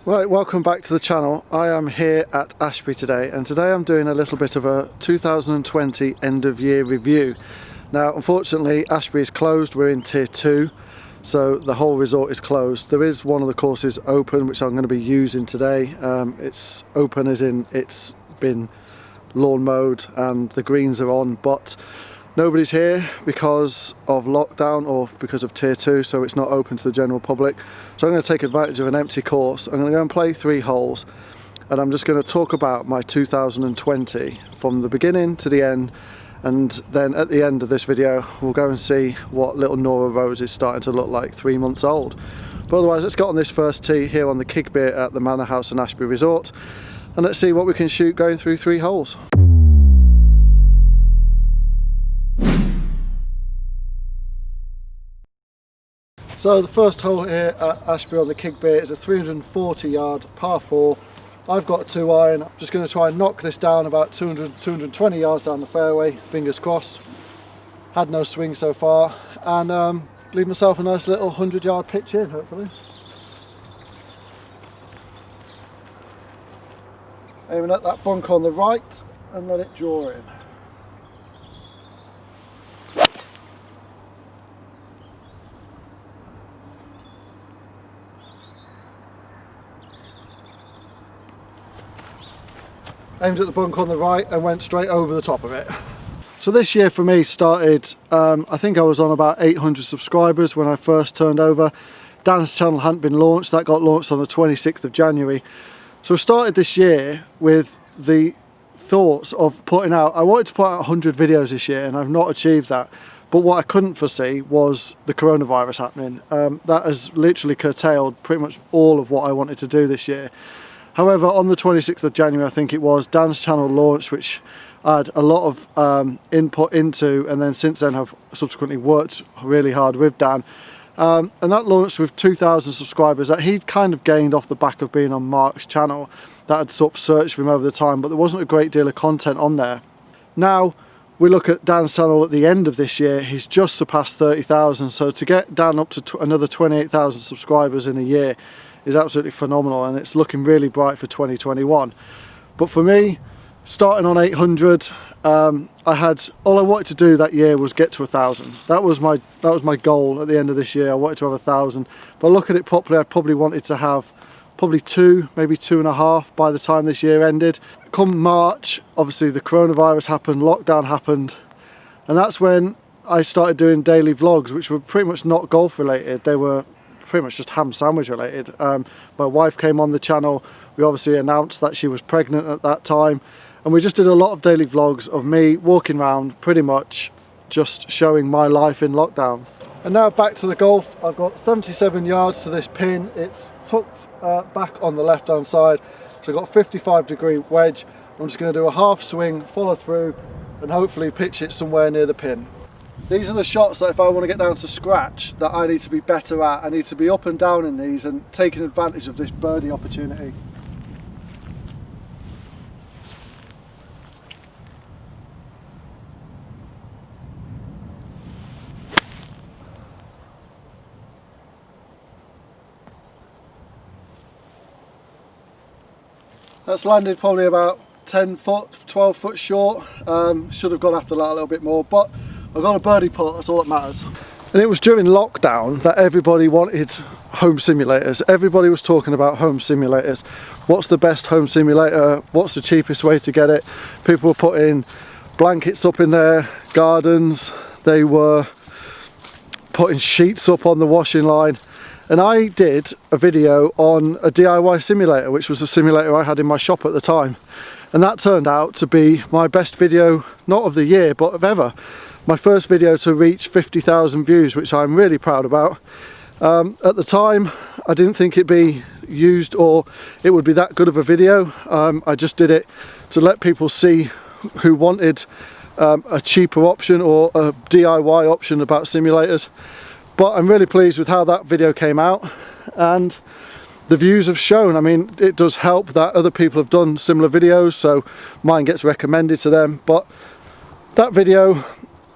Right, welcome back to the channel. I am here at Ashbury today, and today I'm doing a little bit of a 2020 end of year review. Now unfortunately Ashbury is closed, we're in tier 2, so the whole resort is closed. There is one of the courses open which I'm going to be using today. It's open as in it's been lawn mowed and the greens are on, but nobody's here because of lockdown or because of tier 2, so it's not open to the general public. So I'm going to take advantage of an empty course. I'm going to go and play 3 holes, and I'm just going to talk about my 2020 from the beginning to the end, and then at the end of this video we'll go and see what little Nora Rose is starting to look like 3 months old. But otherwise, let's get on this first tee here on the Kigbir at the Manor House Ashbury Resort, and let's see what we can shoot going through 3 holes. So the first hole here at Ashbury on the Kigbir is a 340 yard par 4. I've got a 2 iron. I'm just going to try and knock this down about 220 yards down the fairway, fingers crossed. Had no swing so far, and leave myself a nice little 100 yard pitch in, hopefully. Aiming at that bunker on the right and let it draw in. Aimed at the bunker on the right and went straight over the top of it. So this year for me started, I think I was on about 800 subscribers when I first turned over. Dan's channel hadn't been launched, that got launched on the 26th of January. So I started this year with the thoughts of putting out, I wanted to put out 100 videos this year, and I've not achieved that. But what I couldn't foresee was the coronavirus happening. That has literally curtailed pretty much all of what I wanted to do this year. However, on the 26th of January, I think it was, Dan's channel launched, which I had a lot of input into, and then since then have subsequently worked really hard with Dan. And that launched with 2,000 subscribers that he'd kind of gained off the back of being on Mark's channel. That had sort of searched for him over the time, but there wasn't a great deal of content on there. Now, we look at Dan's channel at the end of this year, he's just surpassed 30,000, so to get Dan up to another 28,000 subscribers in a year is absolutely phenomenal, and it's looking really bright for 2021. But for me, starting on 800, all I wanted to do that year was get to 1,000. That was my goal at the end of this year. I wanted to have 1,000. But look at it properly, I probably wanted to have probably 2, maybe 2.5 by the time this year ended. Come March, obviously the coronavirus happened, lockdown happened, and that's when I started doing daily vlogs, which were pretty much not golf related. They were pretty much just ham sandwich related. My wife came on the channel. We obviously announced that she was pregnant at that time, and we just did a lot of daily vlogs of me walking around, pretty much just showing my life in lockdown. And now back to the golf. I've got 77 yards to this pin. It's tucked back on the left hand side, so I've got a 55-degree wedge. I'm just going to do a half swing, follow through, and hopefully pitch it somewhere near the pin. These are the shots that if I want to get down to scratch that I need to be better at. I need to be up and down in these and taking advantage of this birdie opportunity. That's landed probably about 10 foot, 12 foot short. Should have gone after that a little bit more, but I got a birdie putt, that's all that matters. And it was during lockdown that everybody wanted home simulators. Everybody was talking about home simulators. What's the best home simulator? What's the cheapest way to get it? People were putting blankets up in their gardens. They were putting sheets up on the washing line. And I did a video on a DIY simulator, which was a simulator I had in my shop at the time. And that turned out to be my best video, not of the year, but of ever. My first video to reach 50,000 views, which I'm really proud about. At the time, I didn't think it'd be used or it would be that good of a video. I just did it to let people see who wanted a cheaper option or a DIY option about simulators. But I'm really pleased with how that video came out, and the views have shown. I mean, it does help that other people have done similar videos, so mine gets recommended to them. But that video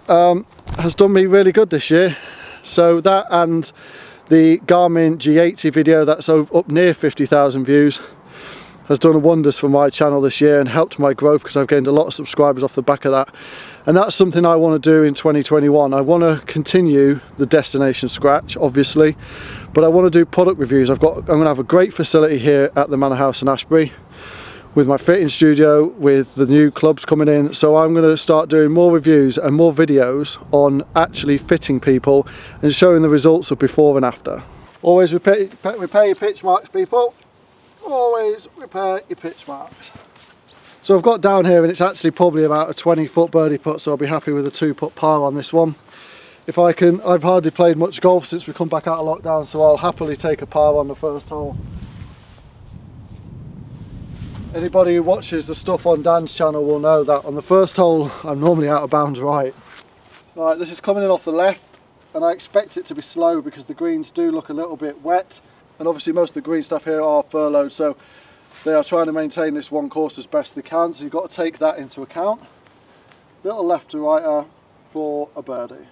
has done me really good this year. So that and The Garmin G80 video that's up near 50,000 views has done wonders for my channel this year and helped my growth, because I've gained a lot of subscribers off the back of that. And that's something I want to do in 2021. I want to continue the destination scratch, obviously, but I want to do product reviews. I'm going to have a great facility here at the Manor House in Ashbury with my fitting studio, with the new clubs coming in. So I'm going to start doing more reviews and more videos on actually fitting people and showing the results of before and after. Always repair your pitch marks, people. Always repair your pitch marks. So I've got down here and it's actually probably about a 20-foot birdie putt, so I'll be happy with a 2-putt par on this one. If I can, I've hardly played much golf since we come back out of lockdown, so I'll happily take a par on the first hole. Anybody who watches the stuff on Dan's channel will know that on the first hole I'm normally out of bounds right. Right, this is coming in off the left, and I expect it to be slow because the greens do look a little bit wet. And obviously most of the green stuff here are furlowed, so they are trying to maintain this one course as best they can, so you've got to take that into account. Little left to righter for a birdie.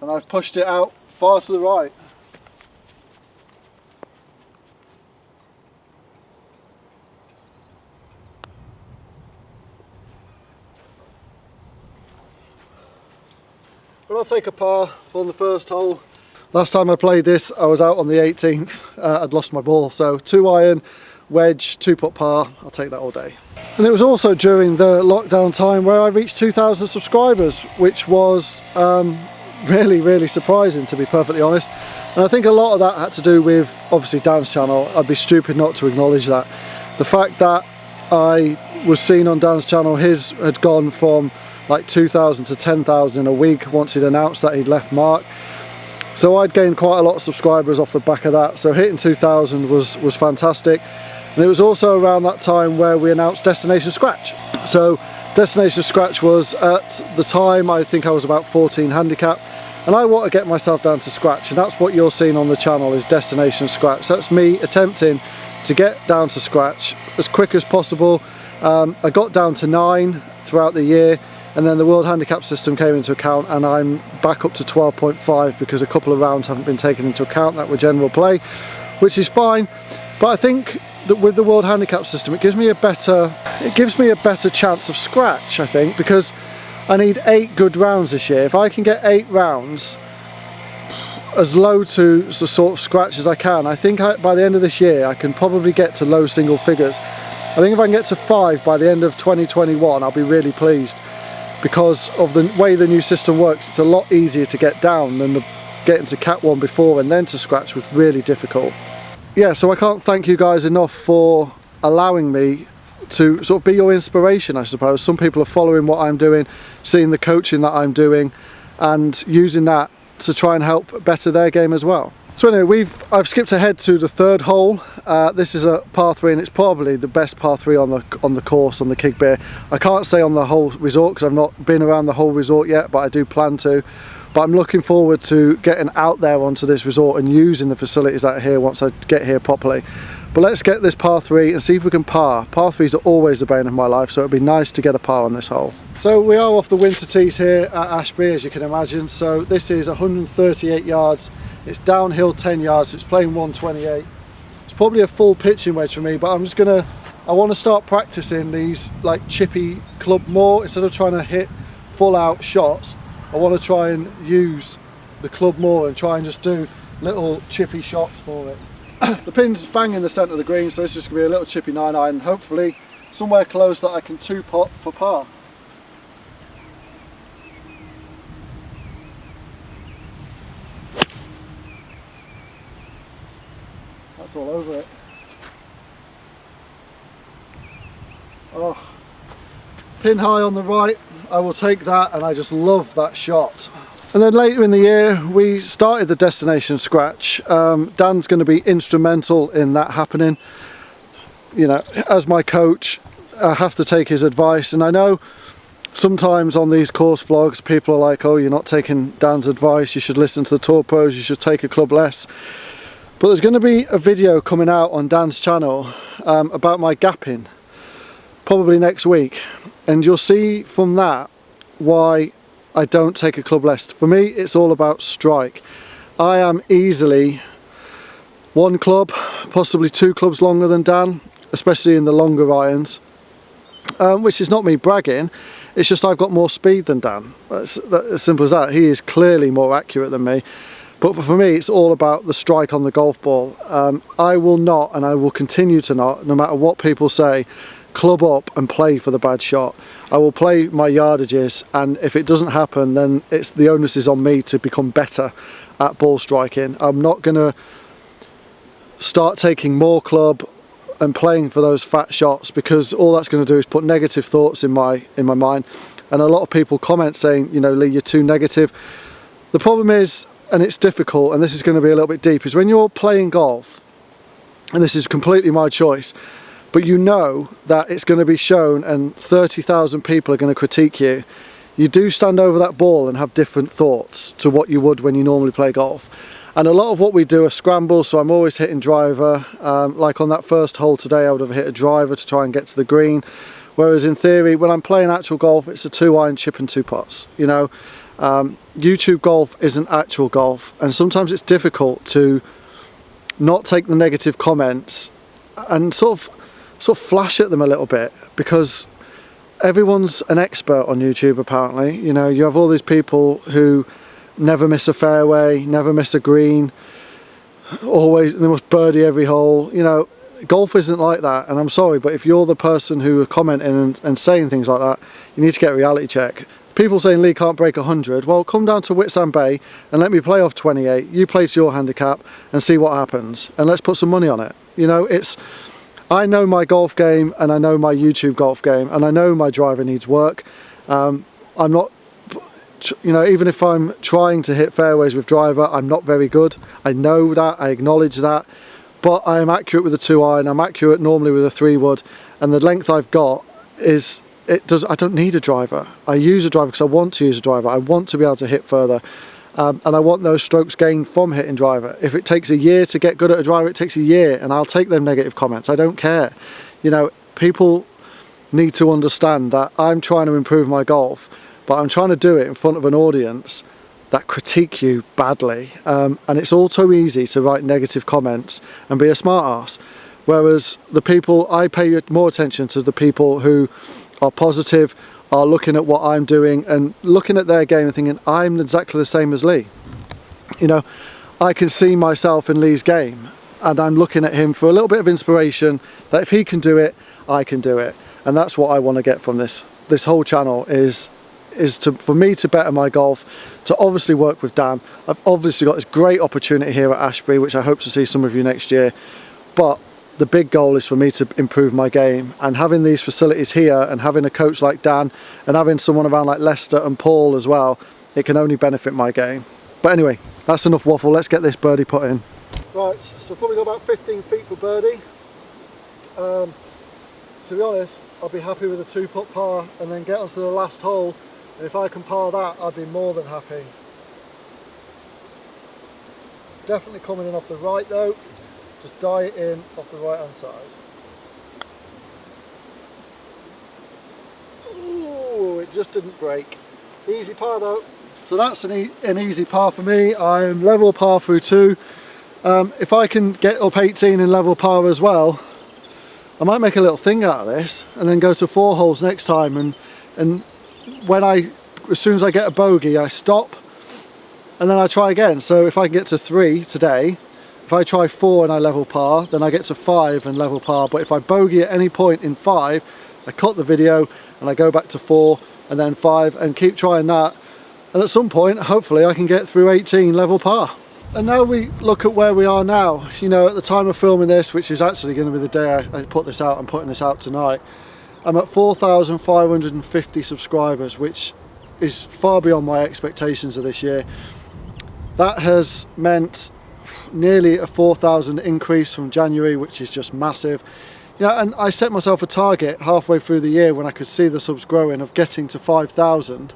And I've pushed it out far to the right. But I'll take a par on the first hole. Last time I played this, I was out on the 18th. I'd lost my ball, so 2-iron, wedge, 2-putt par. I'll take that all day. And it was also during the lockdown time where I reached 2,000 subscribers, which was really surprising, to be perfectly honest. And I think a lot of that had to do with obviously Dan's channel. I'd be stupid not to acknowledge that. The fact that I was seen on Dan's channel, his had gone from like 2,000 to 10,000 in a week once he'd announced that he'd left Mark. So I'd gained quite a lot of subscribers off the back of that, so hitting 2,000 was fantastic. And it was also around that time where we announced Destination Scratch. So Destination Scratch was, at the time, I think I was about 14 handicap, and I want to get myself down to scratch, and that's what you're seeing on the channel, is Destination Scratch. That's me attempting to get down to scratch as quick as possible. I got down to 9 throughout the year, and then the World Handicap System came into account, and I'm back up to 12.5 because a couple of rounds haven't been taken into account that were general play, which is fine. But I think that with the World Handicap System, it gives me a better chance of scratch, I think, because I need 8 good rounds this year. If I can get 8 rounds as low to the sort of scratch as I can, I think by the end of this year I can probably get to low single figures. I think if I can get to 5 by the end of 2021, I'll be really pleased. Because of the way the new system works, it's a lot easier to get down than getting to Cat 1 before and then to scratch was really difficult. Yeah, so I can't thank you guys enough for allowing me to sort of be your inspiration, I suppose. Some people are following what I'm doing, seeing the coaching that I'm doing, and using that to try and help better their game as well. So anyway, I've skipped ahead to the third hole. This is a par 3, and it's probably the best par 3 on the course, on the Kigbere. I can't say on the whole resort because I've not been around the whole resort yet, but I do plan to. But I'm looking forward to getting out there onto this resort and using the facilities that are here once I get here properly. But let's get this par 3 and see if we can par. Par 3s are always the bane of my life, so it'd be nice to get a par on this hole. So we are off the winter tees here at Ashbury, as you can imagine. So this is 138 yards. It's downhill 10 yards, so it's playing 128. It's probably a full pitching wedge for me, but I want to start practicing these like chippy club more. Instead of trying to hit full out shots, I want to try and use the club more and try and just do little chippy shots for it. The pin's bang in the centre of the green, so this is just going to be a little chippy 9-iron, hopefully somewhere close that I can 2-putt for par. That's all over it. Oh, pin high on the right, I will take that, and I just love that shot. And then later in the year we started the Destination Scratch. Dan's going to be instrumental in that happening. You know, as my coach, I have to take his advice, and I know sometimes on these course vlogs people are like, oh, you're not taking Dan's advice, you should listen to the tour pros, you should take a club less. But there's going to be a video coming out on Dan's channel about my gapping, probably next week, and you'll see from that why I don't take a club less. For me, it's all about strike. I am easily 1 club, possibly 2 clubs longer than Dan, especially in the longer irons, which is not me bragging, it's just I've got more speed than Dan. That's as simple as that. He is clearly more accurate than me, but for me it's all about the strike on the golf ball. I will not, and I will continue to not, no matter what people say, club up and play for the bad shot. I will play my yardages, and if it doesn't happen, then it's the onus is on me to become better at ball striking. I'm not going to start taking more club and playing for those fat shots, because all that's going to do is put negative thoughts in my mind. And a lot of people comment saying, you know, Lee, you're too negative. The problem is, and it's difficult, and this is going to be a little bit deep, is when you're playing golf, and this is completely my choice, but you know that it's going to be shown and 30,000 people are going to critique you, you do stand over that ball and have different thoughts to what you would when you normally play golf. And a lot of what we do are scrambles, so I'm always hitting driver. Like on that first hole today, I would have hit a driver to try and get to the green. Whereas in theory, when I'm playing actual golf, it's a 2-iron chip and 2 putts. You know, YouTube golf isn't actual golf, and sometimes it's difficult to not take the negative comments and sort of flash at them a little bit, because everyone's an expert on YouTube apparently. You know, you have all these people who never miss a fairway, never miss a green, always they must birdie every hole. You know, golf isn't like that, and I'm sorry, but if you're the person who are commenting and saying things like that, you need to get a reality check. People saying Lee can't break 100, well, come down to Whittaker Bay and let me play off 28, you play to your handicap and see what happens, and let's put some money on it. You know, I know my golf game, and I know my YouTube golf game, and I know my driver needs work. I'm not, you know, even if I'm trying to hit fairways with driver, I'm not very good. I know that, I acknowledge that, but I am accurate with a 2-iron, I'm accurate normally with a 3-wood, and the length I've got is, I don't need a driver. I use a driver because I want to use a driver. I want to be able to hit further. And I want those strokes gained from hitting driver. If it takes a year to get good at a driver, it takes a year, and I'll take them negative comments. I don't care. You know, people need to understand that I'm trying to improve my golf, but I'm trying to do it in front of an audience that critique you badly. And it's all too easy to write negative comments and be a smart ass. Whereas the people, I pay more attention to the people who are positive, are looking at what I'm doing and looking at their game and thinking, I'm exactly the same as Lee. You know, I can see myself in Lee's game, and I'm looking at him for a little bit of inspiration that if he can do it, I can do it. And that's what I want to get from this whole channel is for me to better my golf, to obviously work with Dan. I've obviously got this great opportunity here at Ashbury, which I hope to see some of you next year, but the big goal is for me to improve my game, and having these facilities here and having a coach like Dan and having someone around like Lester and Paul as well, it can only benefit my game. But anyway, that's enough waffle, let's get this birdie put in. Right, so probably got about 15 feet for birdie. To be honest, I'll be happy with a 2-putt par and then get onto the last hole, and if I can par that, I'd be more than happy. Definitely coming in off the right though. Just die it in off the right hand side. Ooh, it just didn't break. Easy par though. So that's an easy par for me. I'm level par through 2. If I can get up 18 in level par as well, I might make a little thing out of this and then go to 4 holes next time, and when as soon as I get a bogey, I stop and then I try again. So if I can get to 3 today, if I try 4 and I level par, then I get to 5 and level par. But if I bogey at any point in 5, I cut the video and I go back to 4 and then 5 and keep trying that. And at some point, hopefully I can get through 18 level par. And now we look at where we are now. You know, at the time of filming this, which is actually going to be the day I put this out, I'm putting this out tonight, I'm at 4,550 subscribers, which is far beyond my expectations of this year. That has meant nearly a 4,000 increase from January, which is just massive. You know, and I set myself a target halfway through the year when I could see the subs growing of getting to 5,000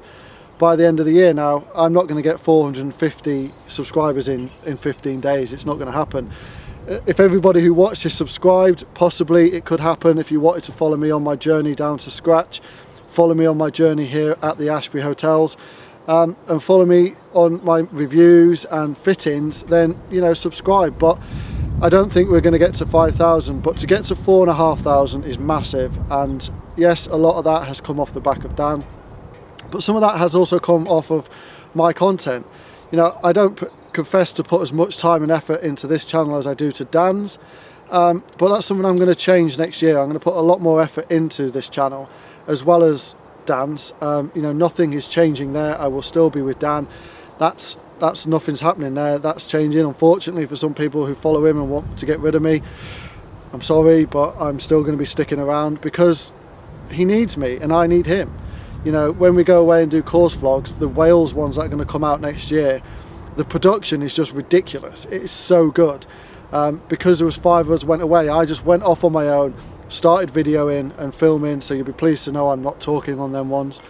by the end of the year. Now, I'm not going to get 450 subscribers in 15 days. It's not going to happen. If everybody who watched this subscribed, possibly it could happen. If you wanted to follow me on my journey down to scratch, follow me on my journey here at the Ashbury hotels. and follow me on my reviews and fittings, then, you know, subscribe. But I don't think we're going to get to 5,000, but to get to 4,500 is massive. And yes, a lot of that has come off the back of Dan, but some of that has also come off of my content. You know, I don't confess to put as much time and effort into this channel as I do to Dan's, but that's something I'm going to change next year. I'm going to put a lot more effort into this channel as well as Dan's. You know, nothing is changing there. I will still be with Dan. That's nothing's happening there. That's changing, unfortunately, for some people who follow him and want to get rid of me. I'm sorry, but I'm still going to be sticking around because he needs me and I need him. You know, when we go away and do course vlogs, the Wales ones that are going to come out next year, the production is just ridiculous. It is so good. Because there was 5 of us went away, I just went off on my own, started videoing and filming, so you'll be pleased to know I'm not talking on them ones.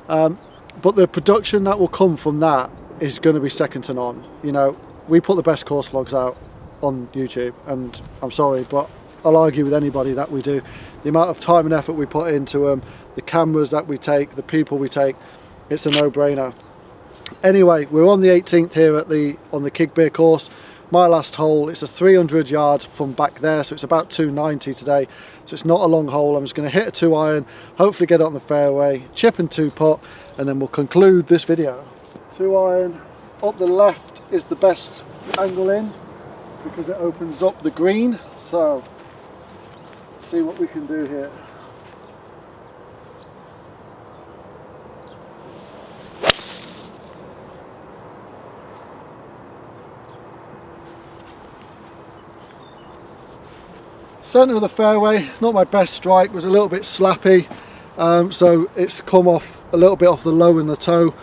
But the production that will come from that is going to be second to none. You know, we put the best course vlogs out on YouTube, and I'm sorry, but I'll argue with anybody that we do. The amount of time and effort we put into them, the cameras that we take, the people we take, it's a no-brainer. Anyway, we're on the 18th here at on the Kigbere course. My last hole, it's a 300 yards from back there, so it's about 290 today, so it's not a long hole. I'm just going to hit a 2-iron, hopefully get it on the fairway, chip and 2-putt, and then we'll conclude this video. 2-iron up the left is the best angle in because it opens up the green, so let's see what we can do here. Centre of the fairway, not my best strike, was a little bit slappy, so it's come off a little bit off the low in the toe,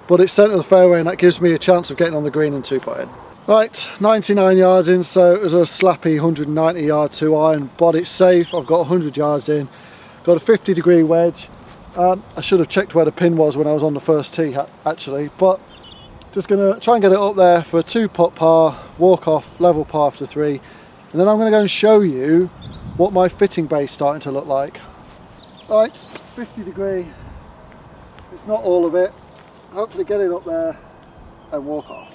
but it's centre of the fairway and that gives me a chance of getting on the green and 2-putting. Right, 99 yards in, so it was a slappy 190 yard 2-iron, but it's safe. I've got 100 yards in, got a 50-degree wedge. I should have checked where the pin was when I was on the first tee actually, but just going to try and get it up there for a 2-putt par, walk off, level par after 3. And then I'm going to go and show you what my fitting bay is starting to look like. Right, 50-degree, it's not all of it. Hopefully get it up there and walk off.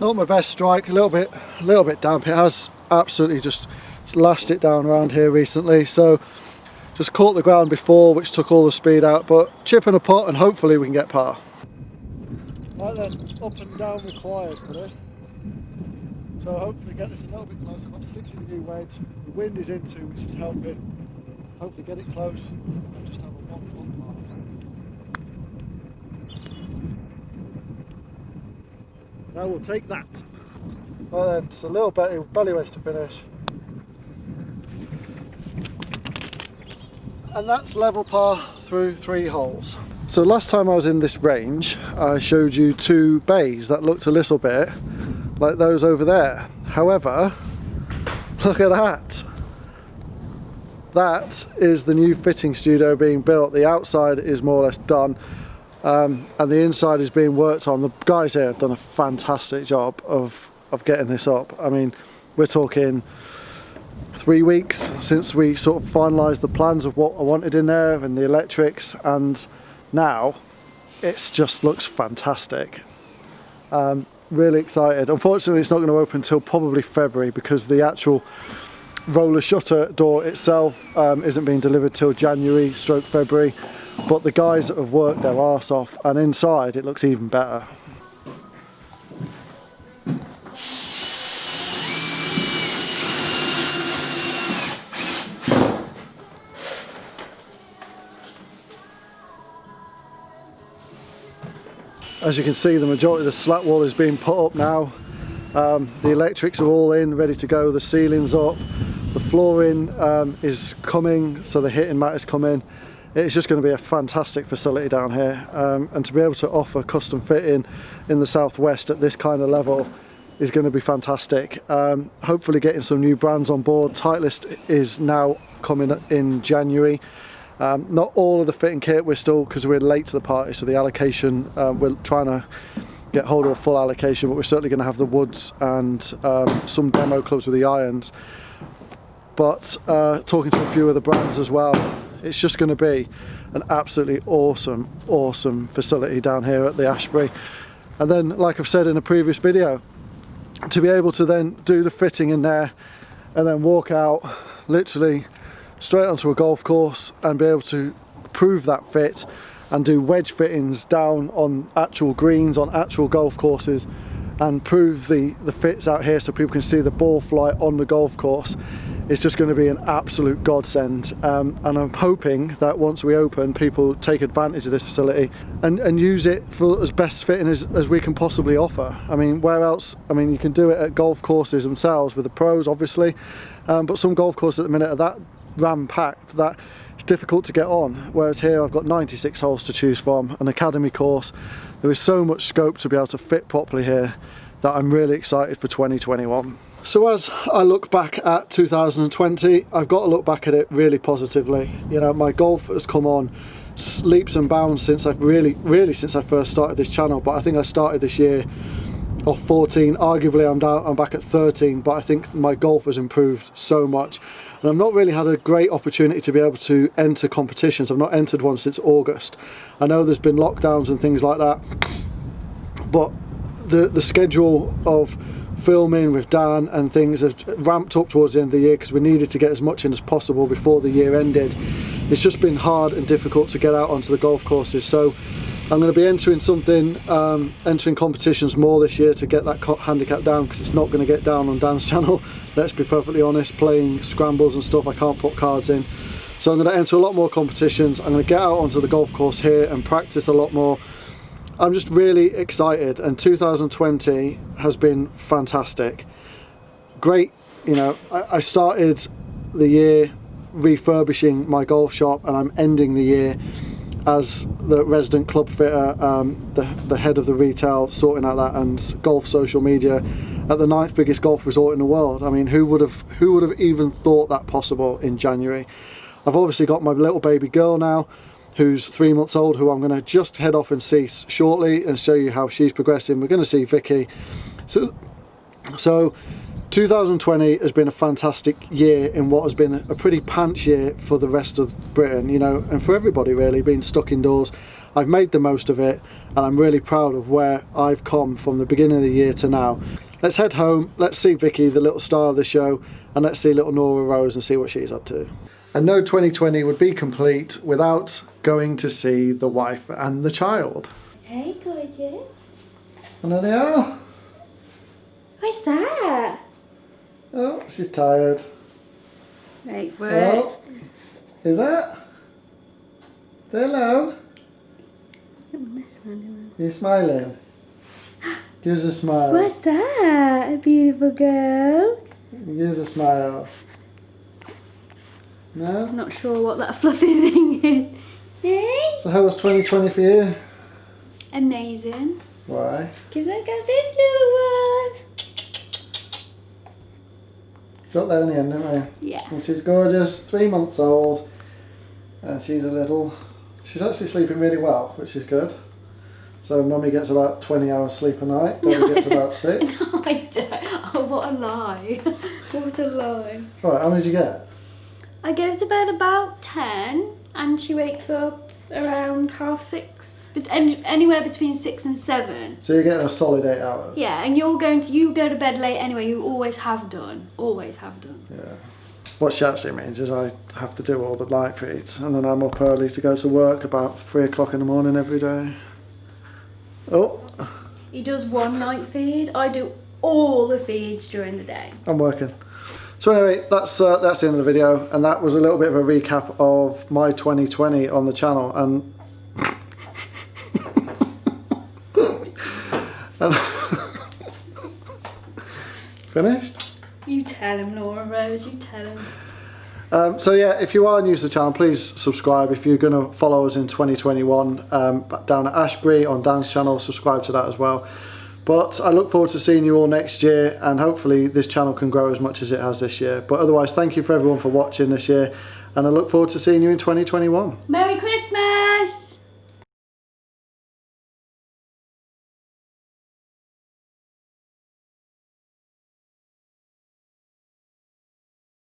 Not my best strike, a little bit damp. It has absolutely just lashed it down around here recently, so just caught the ground before, which took all the speed out, but chip and a putt and hopefully we can get par. Right then, up and down required for this. So hopefully get this a little bit closer. I've got a 60-degree wedge. The wind is into, which is helping. Hopefully get it close and just have a 1-putt par. Now we'll take that. Right then, just a little belly wedge to finish. And that's level par through 3 holes. So last time I was in this range, I showed you 2 bays that looked a little bit like those over there. However, look at that. That is the new fitting studio being built. The outside is more or less done, and the inside is being worked on. The guys here have done a fantastic job of getting this up. I mean, we're talking 3 weeks since we sort of finalised the plans of what I wanted in there and the electrics, and now it just looks fantastic. Really excited. Unfortunately it's not going to open until probably February because the actual roller shutter door itself isn't being delivered till January/February, but the guys that have worked their arse off, and inside it looks even better. As you can see, the majority of the slat wall is being put up now. The electrics are all in, ready to go, the ceiling's up, the flooring is coming, so the heating mat is coming. It's just going to be a fantastic facility down here, and to be able to offer custom fitting in the southwest at this kind of level is going to be fantastic. Hopefully getting some new brands on board. Titleist is now coming in January. Not all of the fitting kit, we're still, because we're late to the party, so the allocation, we're trying to get hold of a full allocation, but we're certainly going to have the woods and some demo clubs with the irons. but talking to a few of the brands as well, it's just going to be an absolutely awesome facility down here at the Ashbury. And then, like I've said in a previous video, to be able to then do the fitting in there and then walk out literally straight onto a golf course and be able to prove that fit and do wedge fittings down on actual greens on actual golf courses and prove the fits out here so people can see the ball fly on the golf course. It's just going to be an absolute godsend, and I'm hoping that once we open, people take advantage of this facility and use it for as best fitting as we can possibly offer. I mean, where else? I mean, you can do it at golf courses themselves with the pros, obviously, but some golf courses at the minute are that ram-packed that it's difficult to get on, whereas here I've got 96 holes to choose from, an academy course. There is so much scope to be able to fit properly here that I'm really excited for 2021. So as I look back at 2020, I've got to look back at it really positively. You know, my golf has come on leaps and bounds since I've really since I first started this channel, but I think I started this year off 14. Arguably I'm back at 13, but I think my golf has improved so much. And I've not really had a great opportunity to be able to enter competitions. I've not entered one since August. I know there's been lockdowns and things like that, but the schedule of filming with Dan and things have ramped up towards the end of the year because we needed to get as much in as possible before the year ended. It's just been hard and difficult to get out onto the golf courses, so I'm going to be entering entering competitions more this year to get that handicap down, because it's not going to get down on Dan's channel. Let's be perfectly honest, playing scrambles and stuff, I can't put cards in. So I'm going to enter a lot more competitions. I'm going to get out onto the golf course here and practice a lot more. I'm just really excited, and 2020 has been fantastic. Great, you know, I started the year refurbishing my golf shop, and I'm ending the year as the resident club fitter, the head of the retail, sorting out that and golf social media at the 9th biggest golf resort in the world. I mean, who would have even thought that possible in January? I've obviously got my little baby girl now, who's 3 months old, who I'm going to just head off and see shortly and show you how she's progressing. We're going to see Vicky. So 2020 has been a fantastic year in what has been a pretty pants year for the rest of Britain, you know, and for everybody really, being stuck indoors. I've made the most of it, and I'm really proud of where I've come from the beginning of the year to now. Let's head home, let's see Vicky, the little star of the show, and let's see little Nora Rose and see what she's up to. And no 2020 would be complete without going to see the wife and the child. Hey, gorgeous. And there they are. What's that? Oh, she's tired. Right, word. Oh, is that? Say hello. You're smiling. Give us a smile. What's that? A beautiful girl. Give us a smile. No? I'm not sure what that fluffy thing is. Hey? So how was 2020 for you? Amazing. Why? Because I got this little one. Got there in the end, didn't we? Yeah. And she's gorgeous, 3 months old, and she's she's actually sleeping really well, which is good. So mummy gets about 20 hours sleep a night, daddy gets about 6. No, I don't. Oh, what a lie. What a lie. Right, how many did you get? I go to bed about 10 and she wakes up around 6:30, but anywhere between 6 and 7. So you're getting a solid 8 hours? Yeah, and you go to bed late anyway, you always have done. Always have done. Yeah. What she actually means is I have to do all the night feeds, and then I'm up early to go to work about 3 o'clock in the morning every day. Oh. He does one night feed, I do all the feeds during the day. I'm working. So anyway, that's the end of the video, and that was a little bit of a recap of my 2020 on the channel. And finished? You tell him, Laura Rose, you tell him. So yeah, if you are new to the channel, please subscribe. If you're going to follow us in 2021 down at Ashbury on Dan's channel, subscribe to that as well. But I look forward to seeing you all next year, and hopefully this channel can grow as much as it has this year. But otherwise, thank you for everyone for watching this year, and I look forward to seeing you in 2021. Merry Christmas!